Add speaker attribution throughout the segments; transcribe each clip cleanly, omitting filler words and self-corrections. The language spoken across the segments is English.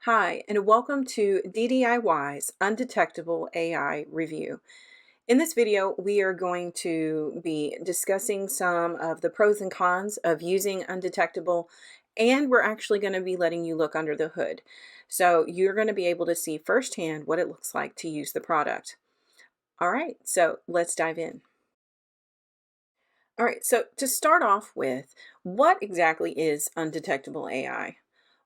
Speaker 1: Hi, and welcome to DDIY's Undetectable AI review. In this video, we are going to be discussing some of the pros and cons of using Undetectable, and we're actually going to be letting you look under the hood. So you're going to be able to see firsthand what it looks like to use the product. All right, so let's dive in. All right, so to start off with, what exactly is Undetectable AI?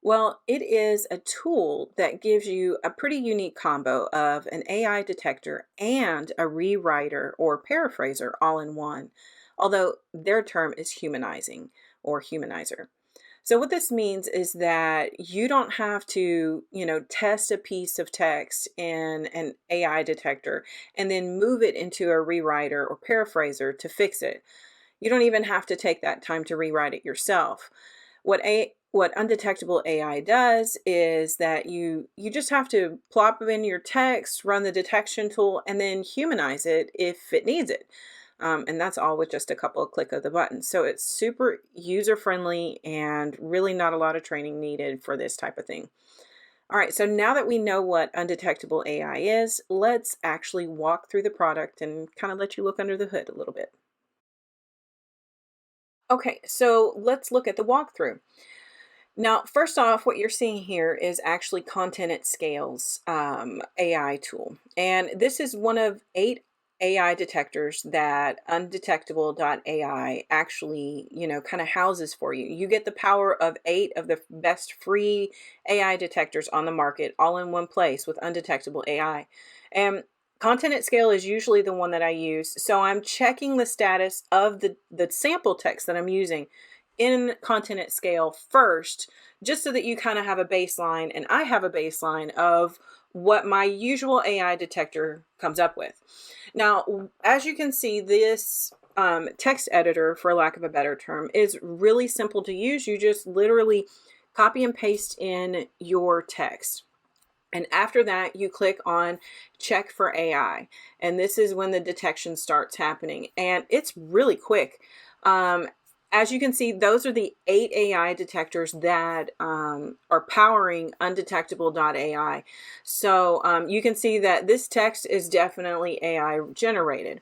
Speaker 1: Well, it is a tool that gives you a pretty unique combo of an AI detector and a rewriter or paraphraser all in one, although their term is humanizing or humanizer. So what this means is that you don't have to, test a piece of text in an AI detector and then move it into a rewriter or paraphraser to fix it. You don't even have to take that time to rewrite it yourself. What Undetectable AI does is that you just have to plop in your text, run the detection tool, and then humanize it if it needs it. And that's all with just a couple of click of the button. So it's super user friendly and really not a lot of training needed for this type of thing. All right, so now that we know what Undetectable AI is, let's actually walk through the product and kind of let you look under the hood a little bit. Okay, so let's look at the walkthrough. Now, first off, what you're seeing here is actually Content at Scale's AI tool. And this is one of 8 AI detectors that Undetectable.ai actually, kind of houses for you. You get the power of 8 of the best free AI detectors on the market all in one place with Undetectable AI. And Content at Scale is usually the one that I use. So I'm checking the status of the sample text that I'm using in Content at Scale first, just so that you kind of have a baseline, and I have a baseline of what my usual AI detector comes up with. Now, as you can see, this text editor, for lack of a better term, is really simple to use. You just literally copy and paste in your text. And after that, you click on check for AI. And this is when the detection starts happening. And it's really quick. As you can see, those are the 8 AI detectors that are powering Undetectable.ai. So you can see that this text is definitely AI generated.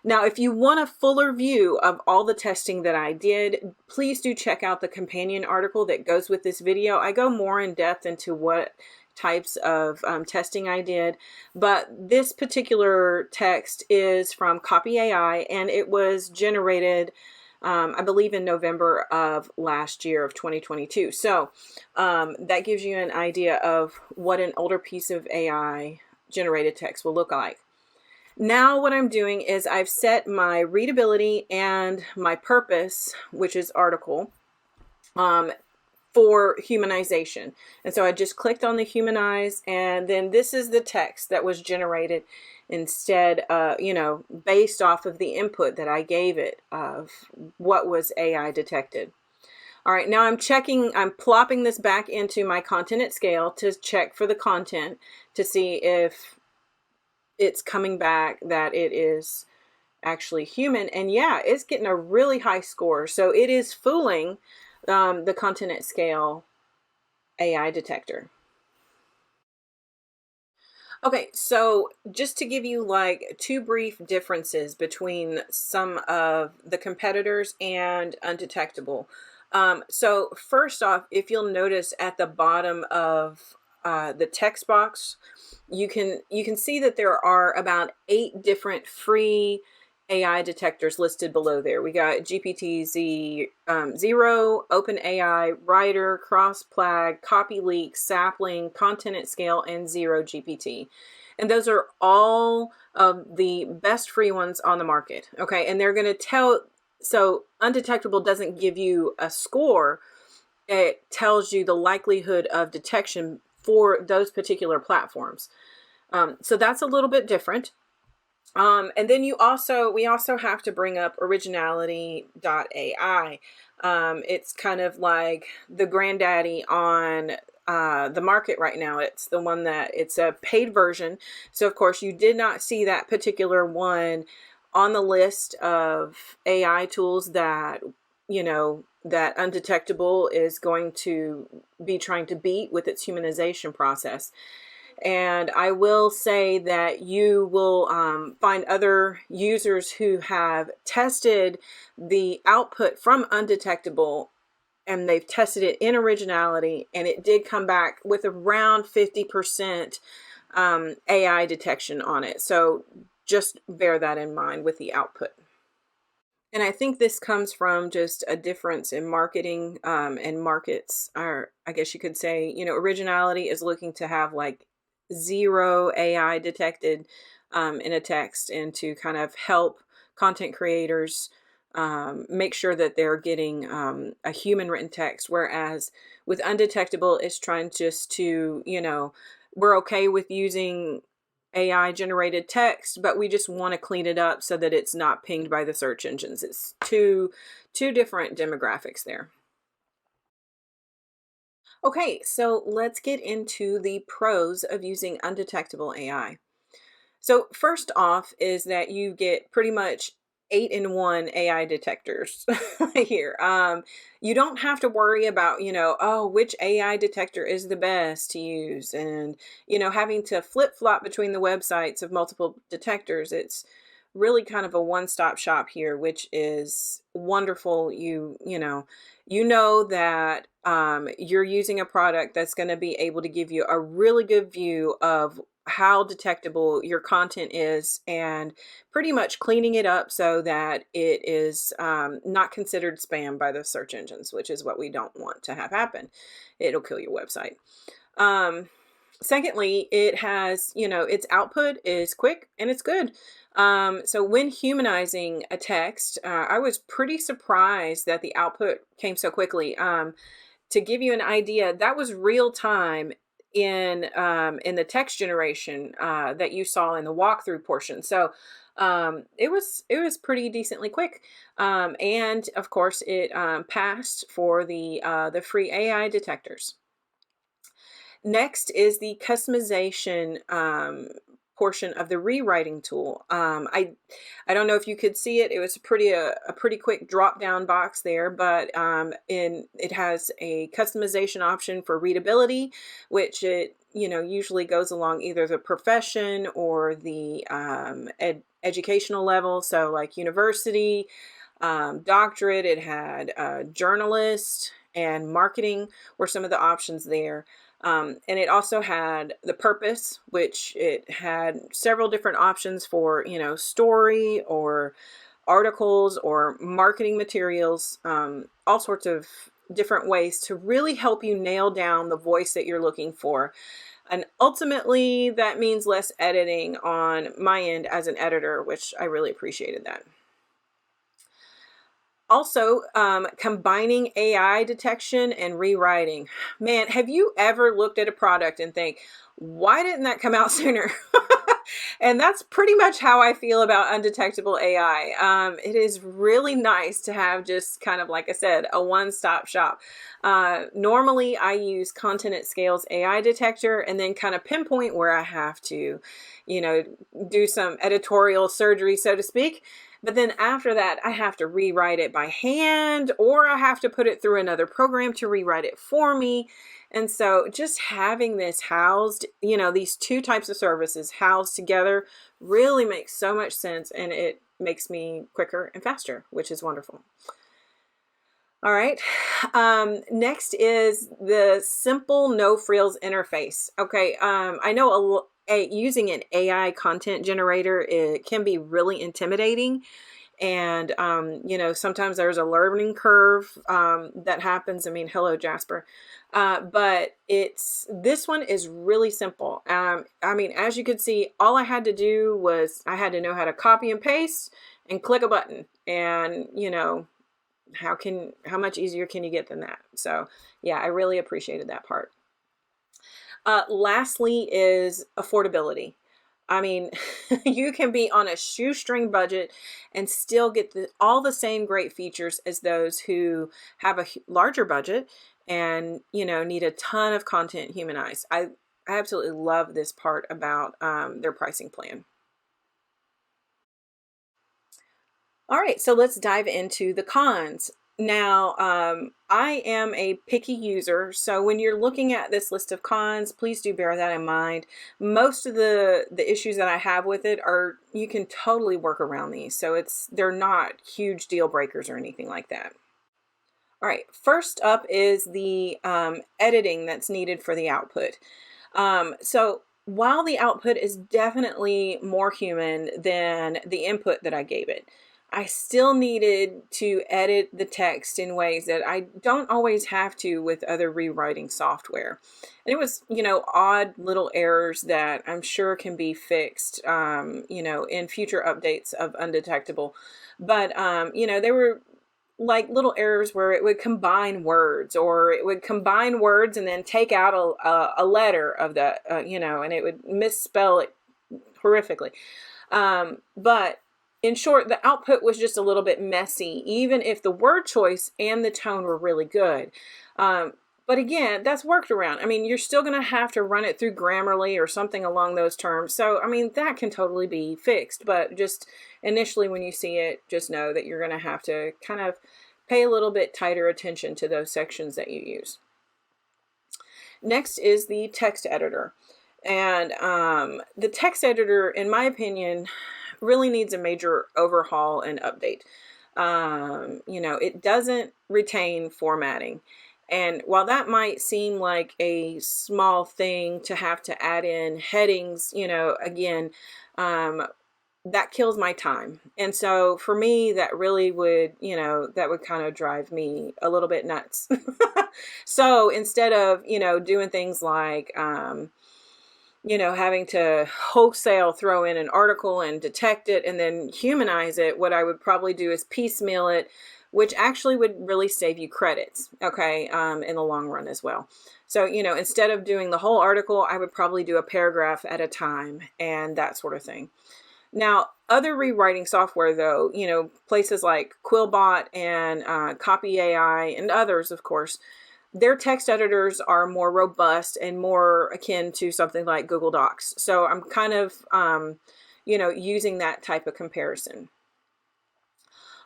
Speaker 1: Now, if you want a fuller view of all the testing that I did, please do check out the companion article that goes with this video. I go more in depth into what types of testing I did, but this particular text is from Copy AI, and it was generated I believe in November of last year of 2022. So that gives you an idea of what an older piece of AI generated text will look like. Now what I'm doing is I've set my readability and my purpose, which is article, for humanization. And so I just clicked on the humanize, and then this is the text that was generated instead, based off of the input that I gave it of what was AI detected. All right, now I'm plopping this back into my Content at Scale to check for the content to see if it's coming back that it is actually human. And yeah, it's getting a really high score. So it is fooling the Content at Scale AI detector. Okay, so just to give you like 2 brief differences between some of the competitors and Undetectable. So first off, if you'll notice at the bottom of the text box, you can see that there are about 8 different free AI detectors listed below there. We got GPT-Z 0, OpenAI, Writer, Crossplag, CopyLeak, Sapling, Content at Scale, and Zero GPT. And those are all of the best free ones on the market. Okay, and they're going to tell, so Undetectable doesn't give you a score. It tells you the likelihood of detection for those particular platforms. So that's a little bit different. And then we also have to bring up originality.ai. It's kind of like the granddaddy on the market right now. It's the one that it's a paid version. So of course you did not see that particular one on the list of AI tools that, that Undetectable is going to be trying to beat with its humanization process. And I will say that you will find other users who have tested the output from Undetectable, and they've tested it in originality, and it did come back with around 50% AI detection on it. So just bear that in mind with the output. And I think this comes from just a difference in marketing and markets. Or I guess you could say, originality is looking to have like zero AI detected in a text, and to kind of help content creators make sure that they're getting a human written text. Whereas with Undetectable, it's trying just to, we're okay with using AI generated text, but we just want to clean it up so that it's not pinged by the search engines. It's two different demographics there. Okay, so let's get into the pros of using Undetectable AI. So first off is that you get pretty much 8-in-1 AI detectors here. You don't have to worry about, oh, which AI detector is the best to use, and, having to flip flop between the websites of multiple detectors. It's really kind of a one-stop shop here, which is wonderful. You know that you're using a product that's going to be able to give you a really good view of how detectable your content is, and pretty much cleaning it up so that it is not considered spam by the search engines, which is what we don't want to have happen. It'll kill your website. Secondly, it has, its output is quick and it's good. So when humanizing a text, I was pretty surprised that the output came so quickly. To give you an idea, that was real time in the text generation that you saw in the walkthrough portion. So it was pretty decently quick, and of course it passed for the free AI detectors. Next is the customization portion of the rewriting tool. I don't know if you could see it. It was a pretty quick drop down box there, but it has a customization option for readability, which it usually goes along either the profession or the educational level. So like university, doctorate. It had journalist and marketing were some of the options there. And it also had the purpose, which it had several different options for, story or articles or marketing materials, all sorts of different ways to really help you nail down the voice that you're looking for. And ultimately, that means less editing on my end as an editor, which I really appreciated that. Also, combining AI detection and rewriting. Man, have you ever looked at a product and think, why didn't that come out sooner? And that's pretty much how I feel about Undetectable AI. It is really nice to have just kind of, like I said, a one-stop shop. Normally, I use Content at Scale's AI detector and then kind of pinpoint where I have to, do some editorial surgery, so to speak. But then after that, I have to rewrite it by hand, or I have to put it through another program to rewrite it for me. And so just having this housed, these two types of services housed together really makes so much sense, and it makes me quicker and faster, which is wonderful. All right. Next is the simple no frills interface. Okay. I know using an AI content generator, it can be really intimidating. And, sometimes there's a learning curve that happens. I mean, hello, Jasper. But this one is really simple. As you could see, all I had to do was I had to know how to copy and paste and click a button. And, how much easier can you get than that? So yeah, I really appreciated that part. Lastly is affordability. I mean, you can be on a shoestring budget and still get all the same great features as those who have a larger budget and, need a ton of content humanized. I absolutely love this part about their pricing plan. All right, so let's dive into the cons. Now, I am a picky user, so when you're looking at this list of cons, please do bear that in mind. Most of the issues that I have with it are, you can totally work around these, so they're not huge deal breakers or anything like that. All right, first up is the editing that's needed for the output. So while the output is definitely more human than the input that I gave it, I still needed to edit the text in ways that I don't always have to with other rewriting software. And it was, odd little errors that I'm sure can be fixed, in future updates of Undetectable. But, they were like little errors where it would combine words, or it would combine words and then take out a letter of the, and it would misspell it horrifically. But in short, the output was just a little bit messy, even if the word choice and the tone were really good. But again, that's worked around. I mean, you're still going to have to run it through Grammarly or something along those terms. So, I mean, that can totally be fixed. But just initially when you see it, just know that you're going to have to kind of pay a little bit tighter attention to those sections that you use. Next is the text editor. And the text editor, in my opinion, really needs a major overhaul and update. It doesn't retain formatting. And while that might seem like a small thing to have to add in headings, again, that kills my time. And so for me, that really would, that would kind of drive me a little bit nuts. So instead of, doing things like, having to wholesale throw in an article and detect it and then humanize it, what I would probably do is piecemeal it, which actually would really save you credits, okay, in the long run as well. So, instead of doing the whole article, I would probably do a paragraph at a time and that sort of thing. Now, other rewriting software, though, places like Quillbot and Copy AI and others, of course, their text editors are more robust and more akin to something like Google Docs. So I'm kind of, using that type of comparison.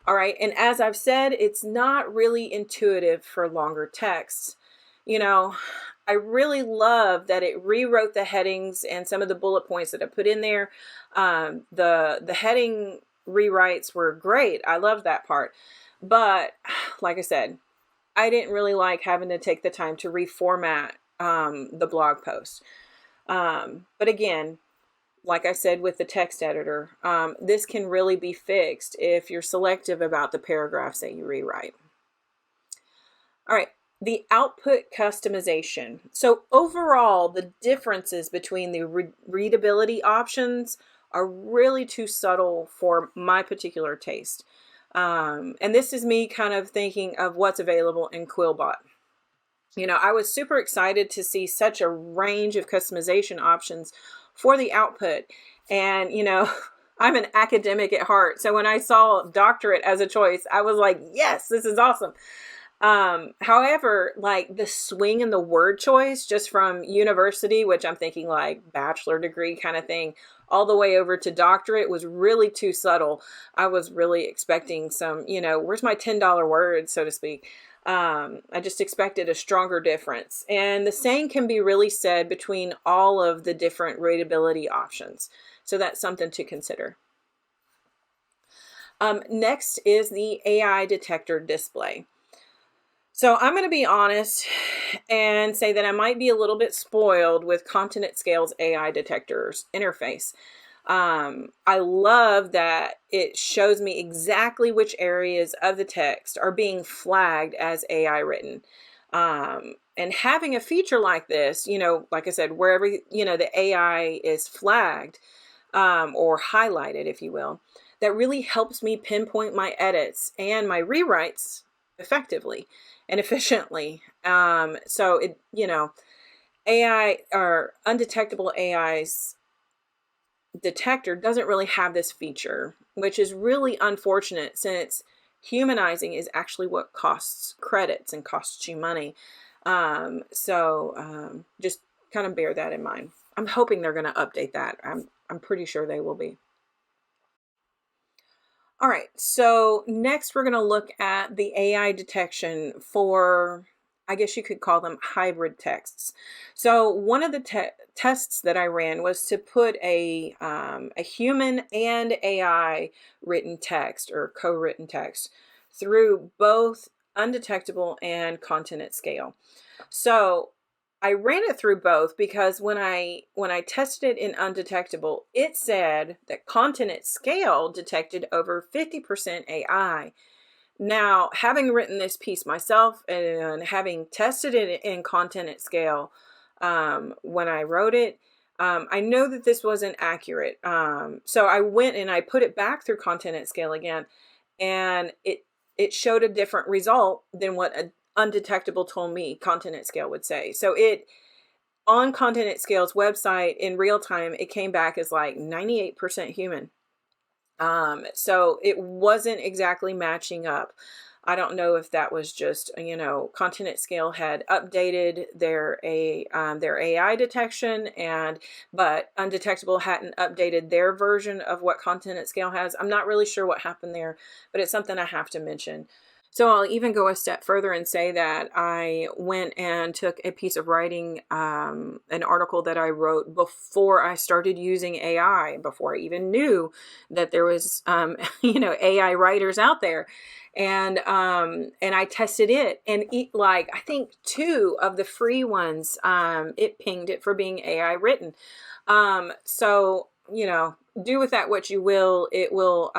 Speaker 1: All right, and as I've said, it's not really intuitive for longer texts. I really love that it rewrote the headings and some of the bullet points that I put in there. The heading rewrites were great. I loved that part. But like I said, I didn't really like having to take the time to reformat the blog post. But again, like I said with the text editor, this can really be fixed if you're selective about the paragraphs that you rewrite. All right, the output customization. So overall, the differences between the readability options are really too subtle for my particular taste. And this is me kind of thinking of what's available in Quillbot. I was super excited to see such a range of customization options for the output. And, I'm an academic at heart. So when I saw doctorate as a choice, I was like, yes, this is awesome. However, like the swing in the word choice just from university, which I'm thinking like bachelor degree kind of thing, all the way over to doctorate was really too subtle. I was really expecting some, where's my $10 word, so to speak. I just expected a stronger difference. And the same can be really said between all of the different readability options. So that's something to consider. Next is the AI detector display. So I'm going to be honest and say that I might be a little bit spoiled with Content at Scale's AI detectors interface. I love that it shows me exactly which areas of the text are being flagged as AI written. And having a feature like this, like I said, wherever, the AI is flagged or highlighted, if you will, that really helps me pinpoint my edits and my rewrites effectively and efficiently. So it, AI or Undetectable AI's detector doesn't really have this feature, which is really unfortunate since humanizing is actually what costs credits and costs you money. Just kind of bear that in mind. I'm hoping they're going to update that. I'm pretty sure they will be. All right, so next we're going to look at the AI detection for, I guess you could call them hybrid texts. So one of the tests that I ran was to put a human and AI written text or co-written text through both undetectable and content at scale. So I ran it through both because when I tested it in undetectable, it said that content at scale detected over 50% AI. Now, having written this piece myself and having tested it in content at scale, when I wrote it, I know that this wasn't accurate. So I went and I put it back through content at scale again, and it showed a different result than what a undetectable told me content at scale would say. So it on content at scale's website in real time, it came back as like 98% human. So it wasn't exactly matching up. I don't know if that was just, content at scale had updated their AI detection, but undetectable hadn't updated their version of what content at scale has. I'm not really sure what happened there, but it's something I have to mention. So I'll even go a step further and say that I went and took a piece of writing, an article that I wrote before I started using AI, before I even knew that there was, AI writers out there. And I tested it, and like I think two of the free ones, it pinged it for being AI written. So do with that what you will. It will.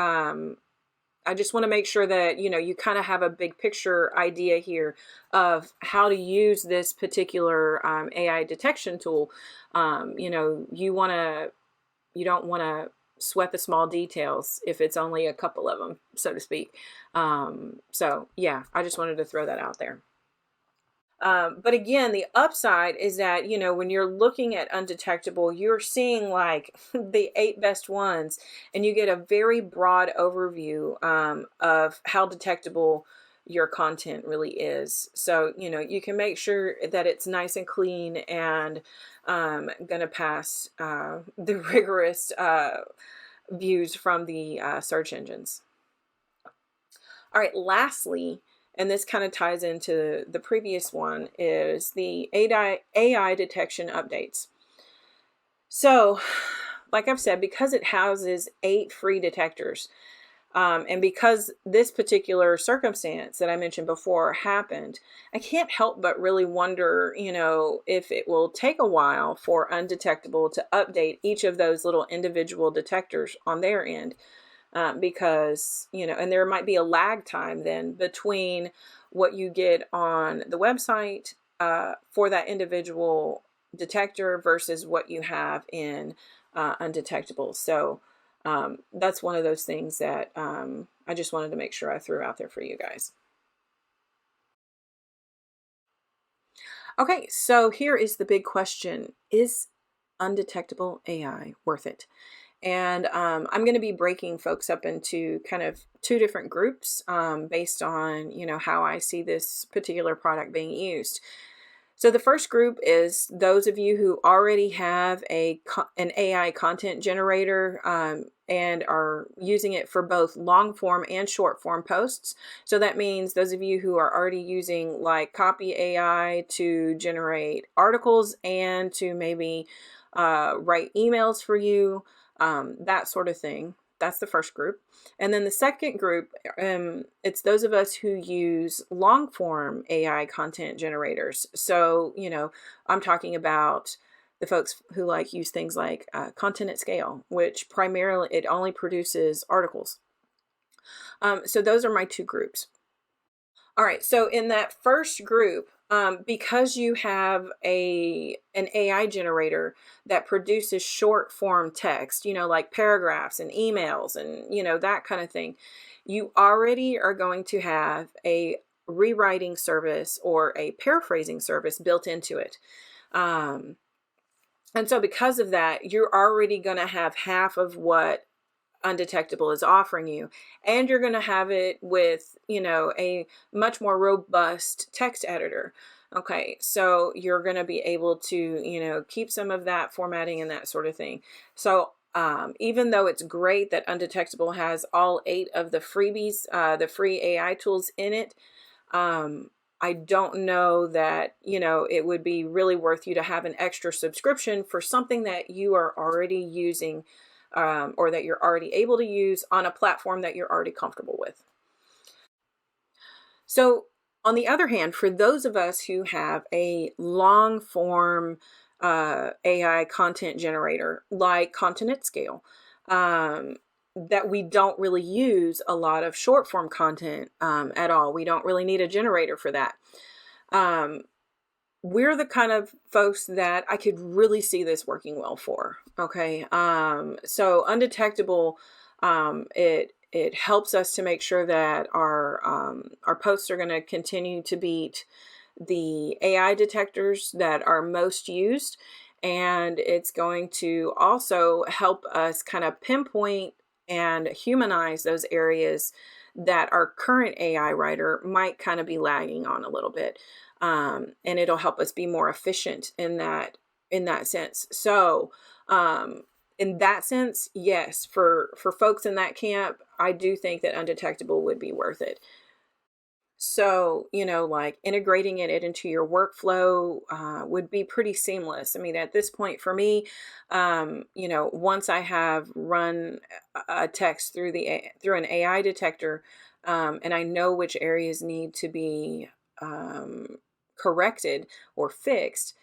Speaker 1: I just want to make sure that you kind of have a big picture idea here of how to use this particular AI detection tool. You don't want to sweat the small details if it's only a couple of them, so to speak. So yeah, I just wanted to throw that out there. But again, the upside is that, when you're looking at undetectable, you're seeing like the 8 best ones, and you get a very broad overview of how detectable your content really is. So, you can make sure that it's nice and clean and going to pass the rigorous views from the search engines. All right, lastly, and this kind of ties into the previous one, is the AI detection updates. So, like I've said, because it houses 8 free detectors, and because this particular circumstance that I mentioned before happened, I can't help but really wonder, if it will take a while for Undetectable to update each of those little individual detectors on their end. Because, and there might be a lag time then between what you get on the website for that individual detector versus what you have in Undetectable. So that's one of those things that I just wanted to make sure I threw out there for you guys. Okay, so here is the big question. Is Undetectable AI worth it? And I'm going to be breaking folks up into kind of 2 different groups based on, how I see this particular product being used. So the first group is those of you who already have an AI content generator and are using it for both long form and short form posts. So that means those of you who are already using like Copy AI to generate articles and to maybe write emails for you, that sort of thing. That's the first group. And then the second group, it's those of us who use long form AI content generators. So, I'm talking about the folks who use things like content at scale, which primarily it only produces articles. So those are my 2 groups. All right, so in that first group, because you have an AI generator that produces short form text, like paragraphs and emails and, that kind of thing, you already are going to have a rewriting service or a paraphrasing service built into it. And so because of that, you're already going to have half of what Undetectable is offering you, and you're going to have it with a much more robust text editor. Okay, so you're going to be able to keep some of that formatting and that sort of thing. So Even though it's great that Undetectable has all 8 of the freebies, the free AI tools in it, I don't know that, it would be really worth you to have an extra subscription for something that you are already using, or that you're already able to use on a platform that you're already comfortable with. So, on the other hand, for those of us who have a long form AI content generator like Continent Scale, um, that we don't really use a lot of short form content at all. We don't really need a generator for that. Um, we're the kind of folks that I could really see this working well for. Okay. So Undetectable, it helps us to make sure that our posts are going to continue to beat the AI detectors that are most used. And it's going to also help us kind of pinpoint and humanize those areas that our current AI writer might kind of be lagging on a little bit. And it'll help us be more efficient in that sense. So, in that sense, yes, for folks in that camp, I do think that Undetectable would be worth it. So, like integrating it into your workflow would be pretty seamless. I mean, at this point for me, once I have run a text through an AI detector, and I know which areas need to be corrected or fixed,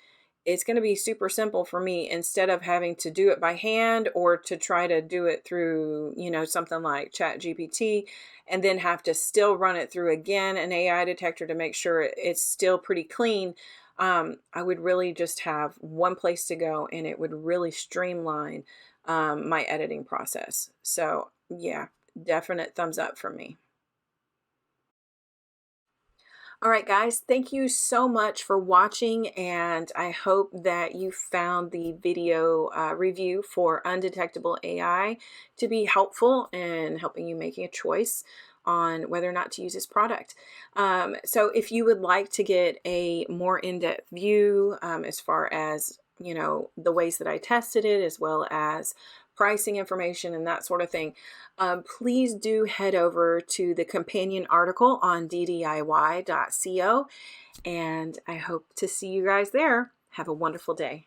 Speaker 1: it's going to be super simple for me instead of having to do it by hand or to try to do it through, something like Chat GPT and then have to still run it through again an AI detector to make sure it's still pretty clean. I would really just have one place to go and it would really streamline my editing process. So yeah, definite thumbs up from me. All right, guys, thank you so much for watching, and I hope that you found the video review for Undetectable AI to be helpful in helping you making a choice on whether or not to use this product. So if you would like to get a more in-depth view as far as the ways that I tested it, as well as pricing information and that sort of thing, please do head over to the companion article on ddiy.co, and I hope to see you guys there. Have a wonderful day.